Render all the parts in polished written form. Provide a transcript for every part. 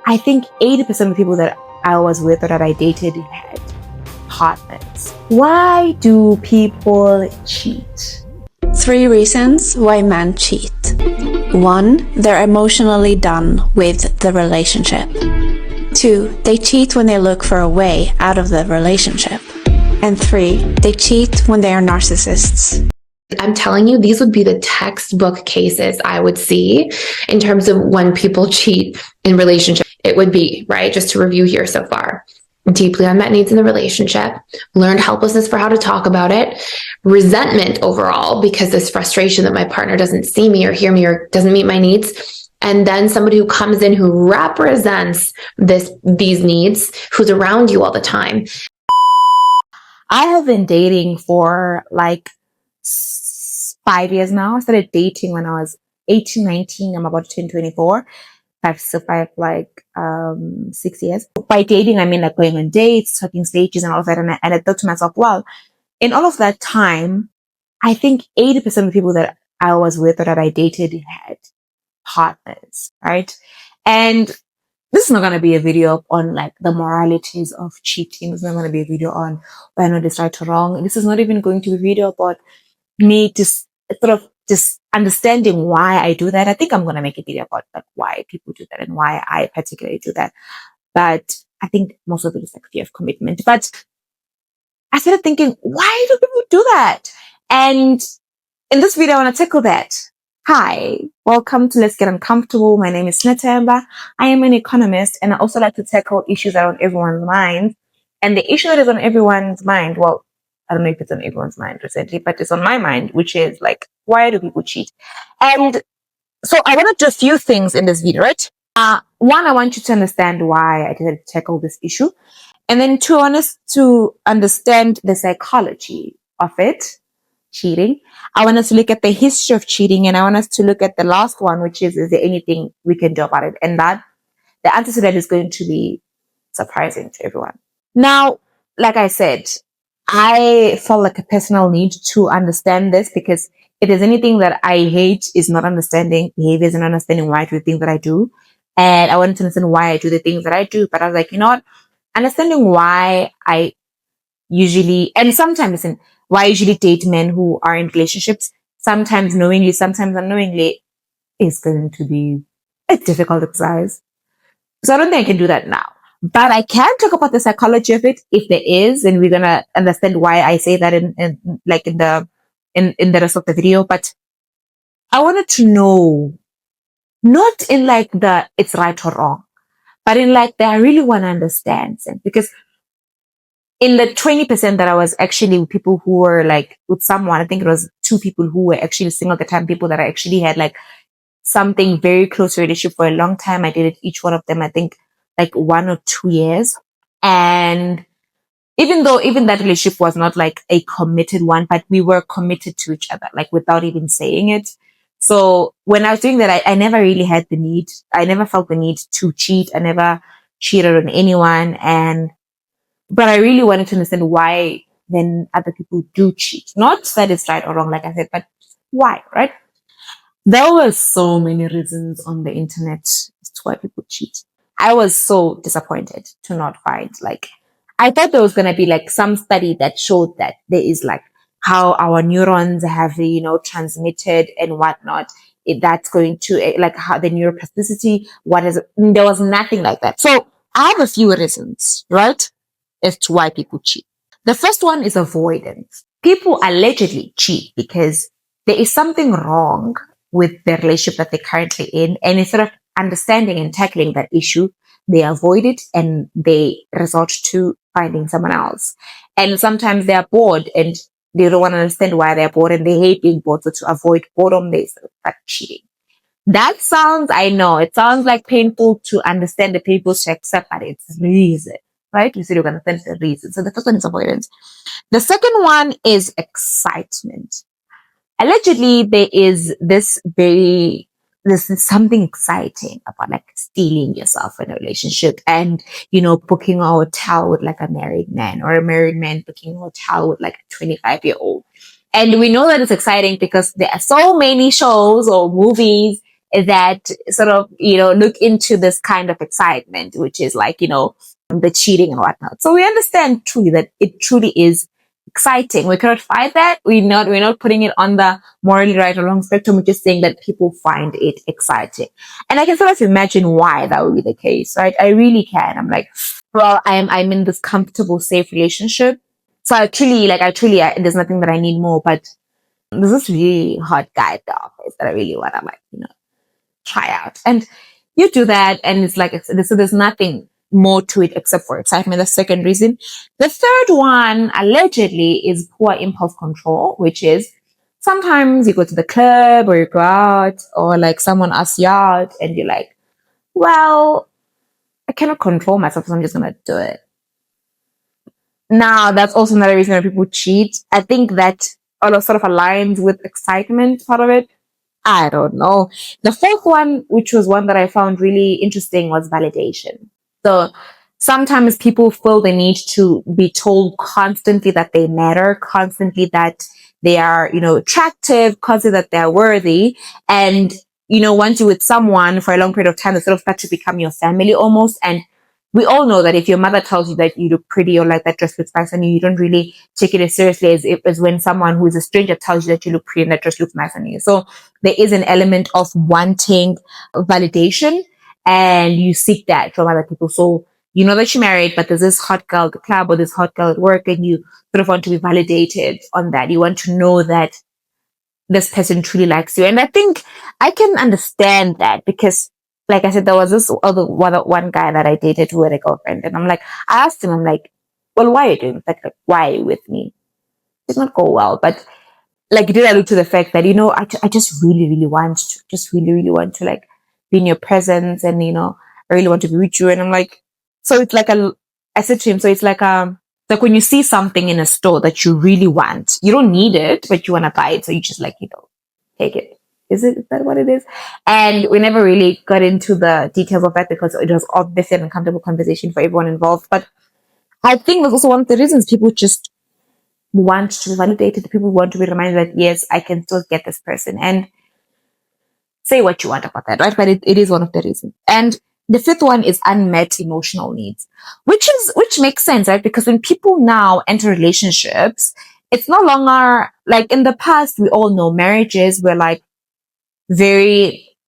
I think 80% of the people that I was with or that I dated had partners. Why do people cheat? 3 reasons why men cheat. 1. They're emotionally done with the relationship. 2. They cheat when they look for a way out of the relationship. And 3. They cheat when they are narcissists. I'm telling you, these would be the textbook cases I would see in terms of when people cheat in relationships. It would be, right, just to review here so far: deeply unmet needs in the relationship, learned helplessness for how to talk about it, resentment overall because this frustration that my partner doesn't see me or hear me or doesn't meet my needs, and then somebody who comes in who represents these needs, who's around you all the time. I have been dating for like 5 years now. I started dating when I was 18, 19. I'm about to turn 24. I've survived like 6 years. By dating, I mean like going on dates, talking stages and all of that. And I thought to myself, well, in all of that time, I think 80% of the people that I was with or that I dated had partners, right? And this is not going to be a video on like the moralities of cheating. This is not going to be a video on whether or not it's right or wrong. This is not even going to be a video about me just sort of just understanding why I do that. I think I'm going to make a video about like why people do that and why I particularly do that. But I think most of it is like fear of commitment. But I started thinking, why do people do that? And in this video, I want to tackle that. Hi, welcome to Let's Get Uncomfortable. My name is Netemba. I am an economist, and I also like to tackle issues that are on everyone's mind. And the issue that is on everyone's mind, well, I don't know if it's on everyone's mind recently, but it's on my mind, which is like, why do people cheat? And so I want to do a few things in this video, right? One, I want you to understand why I decided to tackle this issue. And then two, I want us to understand the psychology of it, cheating. I want us to look at the history of cheating, and I want us to look at the last one, which is there anything we can do about it? And that the answer to that is going to be surprising to everyone. Now, like I said, I felt like a personal need to understand this because if there's anything that I hate is not understanding behaviors and understanding why I do the things that I do. And I wanted to understand why I do the things that I do. But I was like, you know what? Understanding why I usually, and sometimes why I usually date men who are in relationships, sometimes knowingly, sometimes unknowingly, is going to be a difficult exercise. So I don't think I can do that now. But I can talk about the psychology of it if there is, and we're gonna understand why I say that in the rest of the video. But I wanted to know, not in like the it's right or wrong, but in like that I really want to understand. Because in the 20% that I was actually with people who were like with someone, I think it was 2 people who were actually single at the time, people that I actually had like something very close relationship for a long time. I dated each one of them, I think like 1 or 2 years. And even that relationship was not like a committed one, but we were committed to each other, like without even saying it. So when I was doing that, I never really had the need. I never felt the need to cheat. I never cheated on anyone. But I really wanted to understand why then other people do cheat. Not that it's right or wrong, like I said, but why, right? There were so many reasons on the internet as to why people cheat. I was so disappointed to not find, like, I thought there was going to be like some study that showed that there is like how our neurons have, transmitted and whatnot. That's going to like how the neuroplasticity, there was nothing like that. So I have a few reasons, right, as to why people cheat. The first one is avoidance. People allegedly cheat because there is something wrong with the relationship that they're currently in, and instead of understanding and tackling that issue, they avoid it and they resort to finding someone else. And sometimes they are bored and they don't want to understand why they're bored and they hate being bored. So to avoid boredom, they start cheating. That sounds, I know, it sounds like painful to understand, the people to accept, but it's reason, right? You said you're going to understand the reason. So the first one is avoidance. The second one is excitement. Allegedly, there is something exciting about like stealing yourself in a relationship and, booking a hotel with like a married man, or a married man booking a hotel with like a 25-year-old. And we know that it's exciting because there are so many shows or movies that sort of, look into this kind of excitement, which is like, the cheating and whatnot. So we understand truly that it truly is exciting. We cannot fight that. We're not putting it on the morally right or wrong spectrum. We're just saying that people find it exciting. And I can sort of imagine why that would be the case, right? I really can. I'm like, well, I'm in this comfortable, safe relationship. So there's nothing that I need more, but there's this really hot guy at the office that I really want to try out. And you do that, and it's like, so there's nothing more to it except for excitement. The second reason. The third one, allegedly, is poor impulse control, which is sometimes you go to the club or you go out or like someone asks you out and you're like, well, I cannot control myself, so I'm just going to do it. Now, that's also another reason why people cheat. I think that all sort of aligns with excitement part of it. I don't know. The fourth one, which was one that I found really interesting, was validation. So sometimes people feel the need to be told constantly that they matter, constantly that they are, attractive, constantly that they're worthy. And, once you're with someone for a long period of time, they sort of start to become your family almost. And we all know that if your mother tells you that you look pretty or like that dress looks nice on you, you don't really take it as seriously as when someone who is a stranger tells you that you look pretty and that dress looks nice on you. So there is an element of wanting validation, and you seek that from other people. So you know that you're married, but there's this hot girl at the club or this hot girl at work, and you sort of want to be validated on that. You want to know that this person truly likes you. And I think I can understand that because, like I said, there was this one guy that I dated who had a girlfriend, and I asked him, I'm like, well, why are you doing that? Like, why are you with me? It did not go well, but like, did allude to the fact that, I just really, really want to like be in your presence, and, I really want to be with you. And I'm like, so it's like I said to him, so it's like when you see something in a store that you really want, you don't need it, but you want to buy it. So you just like, take it. Is that what it is? And we never really got into the details of that because it was obviously an uncomfortable conversation for everyone involved. But I think that's also one of the reasons people just want to be validated. People want to be reminded that, yes, I can still get this person. And say what you want about that, right? But it is one of the reasons. And the fifth one is unmet emotional needs, which makes sense, right? Because when people now enter relationships, it's no longer like in the past. We all know marriages were like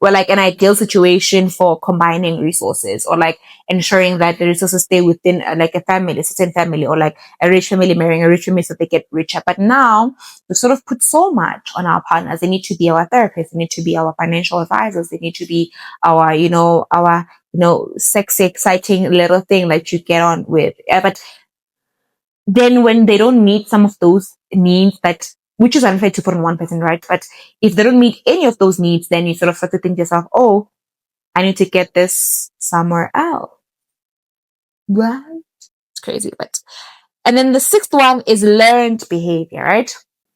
like an ideal situation for combining resources, or like ensuring that the resources stay within like a family, a certain family, or like a rich family marrying a rich family so they get richer. But now we sort of put so much on our partners. They need to be our therapists, they need to be our financial advisors, they need to be our, sexy, exciting little thing that you get on with. But then when they don't meet some of those needs, which is unfair to put on one person, right? But if they don't meet any of those needs, then you sort of start to think to yourself, oh, I need to get this somewhere else. Right? It's crazy. And then the sixth one is learned behavior, right?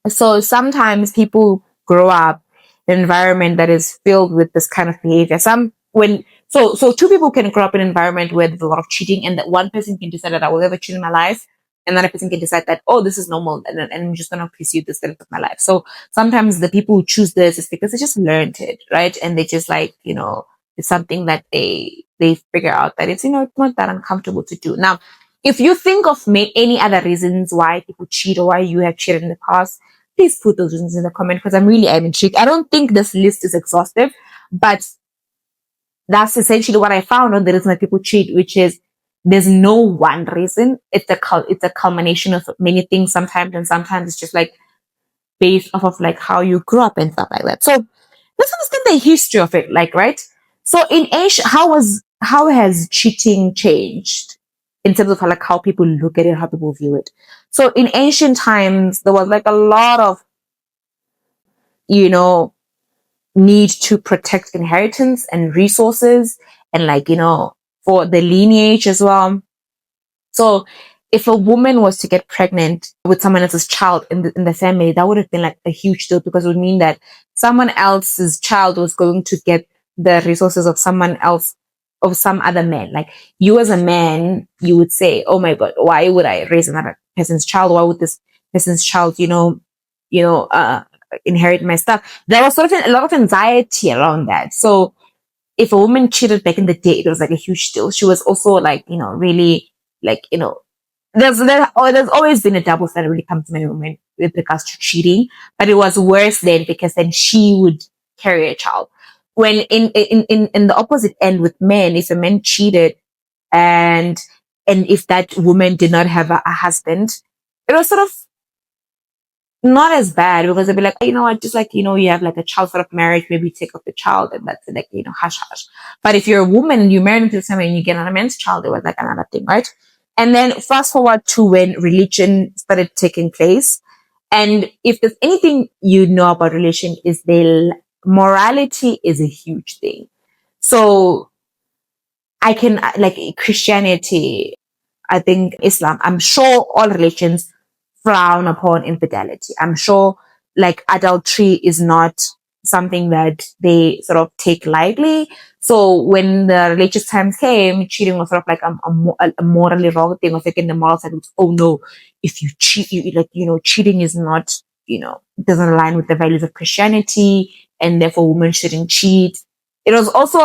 So sometimes people grow up in an environment that is filled with this kind of behavior. So two people can grow up in an environment where there's a lot of cheating, and that one person can decide that I will never cheat in my life. Another person can decide that, oh, this is normal, and I'm just going to pursue this the rest of my life. So sometimes the people who choose this is because they just learned it, right? And they just like, it's something that they figure out that it's, it's not that uncomfortable to do. Now, if you think of any other reasons why people cheat or why you have cheated in the past, please put those reasons in the comment, because I'm intrigued. I don't think this list is exhaustive, but that's essentially what I found on the reason that people cheat, which is there's no one reason. It's a culmination of many things sometimes, and sometimes it's just like based off of like how you grew up and stuff like that. So let's understand the history of it, like, right? So in ancient, how has cheating changed in terms of like how people look at it, how people view it? So in ancient times, there was like a lot of, need to protect inheritance and resources, and like, for the lineage as well. So if a woman was to get pregnant with someone else's child in the family, that would have been like a huge deal, because it would mean that someone else's child was going to get the resources of someone else, of some other man. Like, you as a man, you would say, oh my God, why would I raise another person's child? Why would this person's child, inherit my stuff. There was sort of a lot of anxiety around that. So if a woman cheated back in the day, it was like a huge deal. She was also like, really like, there's always been a double standard when it comes to men and women with regards to cheating, but it was worse then because then she would carry a child. When in the opposite end with men, if a man cheated and if that woman did not have a husband, it was sort of not as bad because they'd be like, you know what, just like, you have like a child sort of marriage, maybe take off the child and that's it, like, hush hush. But if you're a woman and you marry into someone and you get another man's child, it was like another thing, right? And then fast forward to when religion started taking place. And if there's anything you know about religion is morality is a huge thing. So I can, like Christianity, I think Islam, I'm sure all religions frown upon infidelity. I'm sure like adultery is not something that they sort of take lightly. So when the religious times came, cheating was sort of like a morally wrong thing, or like in the moral side, oh no, if you cheat, cheating is not, doesn't align with the values of Christianity, and therefore women shouldn't cheat. It was also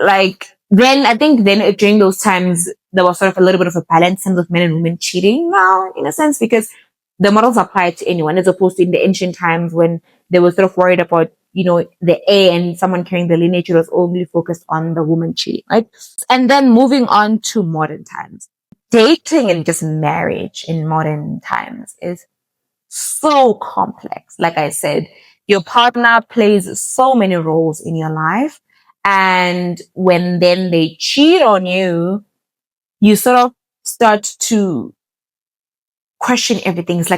like, then I think then during those times, there was sort of a little bit of a balance in of men and women cheating now, in a sense, because the models apply to anyone, as opposed to in the ancient times when they were sort of worried about, the heir and someone carrying the lineage. It was only focused on the woman cheating, right? And then moving on to modern times, dating and just marriage in modern times is so complex. Like I said, your partner plays so many roles in your life. And when then they cheat on you, you sort of start to question everything. It's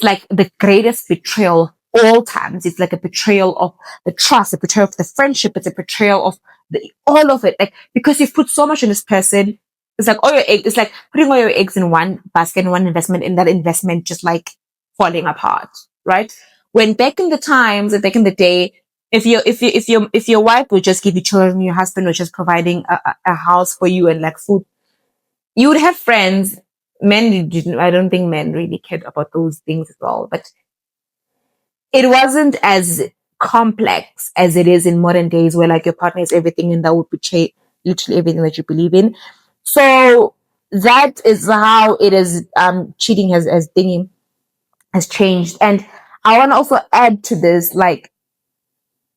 like the greatest betrayal of all times. It's like a betrayal of the trust, a betrayal of the friendship. It's a betrayal of all of it. Like, because you've put so much in this person. It's like it's like putting all your eggs in one basket, in one investment, and that investment just like falling apart, right? When back in the times and back in the day, if your wife would just give you children, your husband was just providing a house for you and like food, you would have friends. Men didn't. I don't think men really cared about those things at all. But it wasn't as complex as it is in modern days, where like your partner is everything and that would betray literally everything that you believe in. So that is how it is. Cheating has changed, and I want to also add to this, like,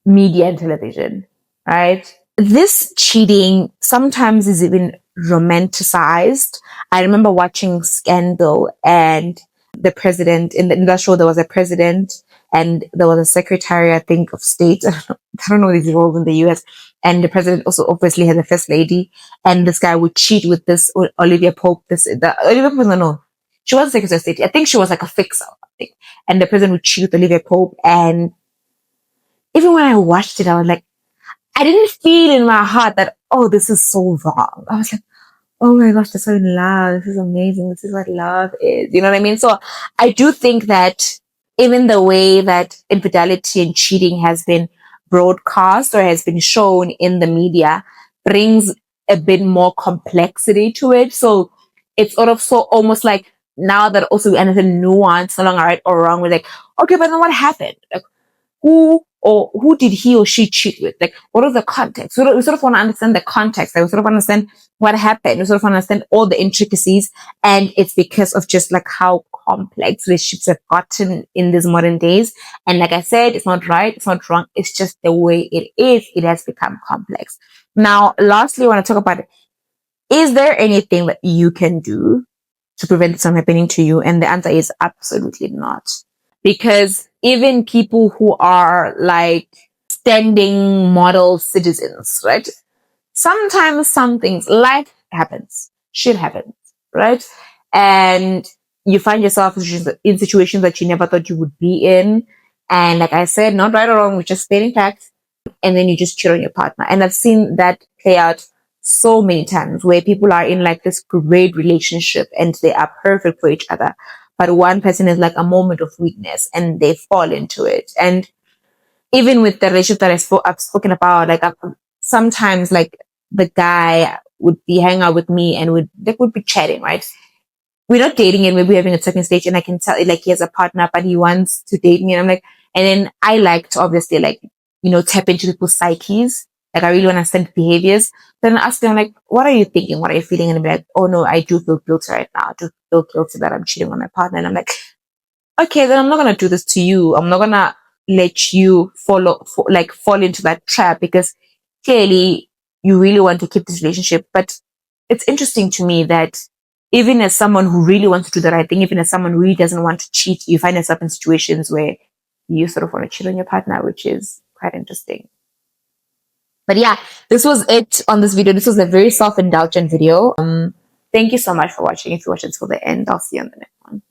media and television, right? This cheating sometimes is even romanticized. I remember watching Scandal, and the president in that show, there was a president and there was a secretary, I think, of state. I don't know these roles in the US. And the president also obviously has a first lady, and this guy would cheat with this Olivia Pope. Olivia Pope, no, she was secretary of state. I think she was like a fixer, I think. And the president would cheat with Olivia Pope. And even when I watched it, I was like, I didn't feel in my heart that, oh, this is so wrong. I was like, oh my gosh, they're so in love. This is amazing. This is what love is. You know what I mean? So I do think that even the way that infidelity and cheating has been broadcast or has been shown in the media brings a bit more complexity to it. So it's sort of so almost like now that also we understand nuance, no longer right or wrong. We're like, okay, but then what happened? Like, who did he or she cheat with? Like, what is the context? We sort of want to understand the context. Like, we sort of understand what happened. We sort of understand all the intricacies. And it's because of just like how complex relationships have gotten in these modern days. And like I said, it's not right. It's not wrong. It's just the way it is. It has become complex. Now, lastly, I want to talk about, is there anything that you can do to prevent this from happening to you? And the answer is absolutely not. Because even people who are like standing model citizens, right? Sometimes some things, life happens, shit happens, right? And you find yourself in situations that you never thought you would be in. And like I said, not right or wrong, we're just stating facts. And then you just cheat on your partner. And I've seen that play out so many times where people are in like this great relationship and they are perfect for each other. But one person is like a moment of weakness and they fall into it. And even with the relationship that I've spoken about, like sometimes like the guy would be hanging out with me and would be chatting, right? We're not dating and maybe having a second stage, and I can tell like he has a partner, but he wants to date me. And I'm like, And then I like to obviously like, tap into people's psyches. Like I really want to understand behaviors. Then I ask them like, what are you thinking? What are you feeling? And they're like, oh no, I do feel guilty right now. I do feel guilty that I'm cheating on my partner. And I'm like, okay, then I'm not going to do this to you. I'm not going to let you fall into that trap, because clearly you really want to keep this relationship. But it's interesting to me that even as someone who really wants to do the right thing, even as someone who really doesn't want to cheat, you find yourself in situations where you sort of want to cheat on your partner, which is quite interesting. But yeah, this was it on this video. This was a very self-indulgent video. Thank you so much for watching. If you watched it till the end, I'll see you on the next one.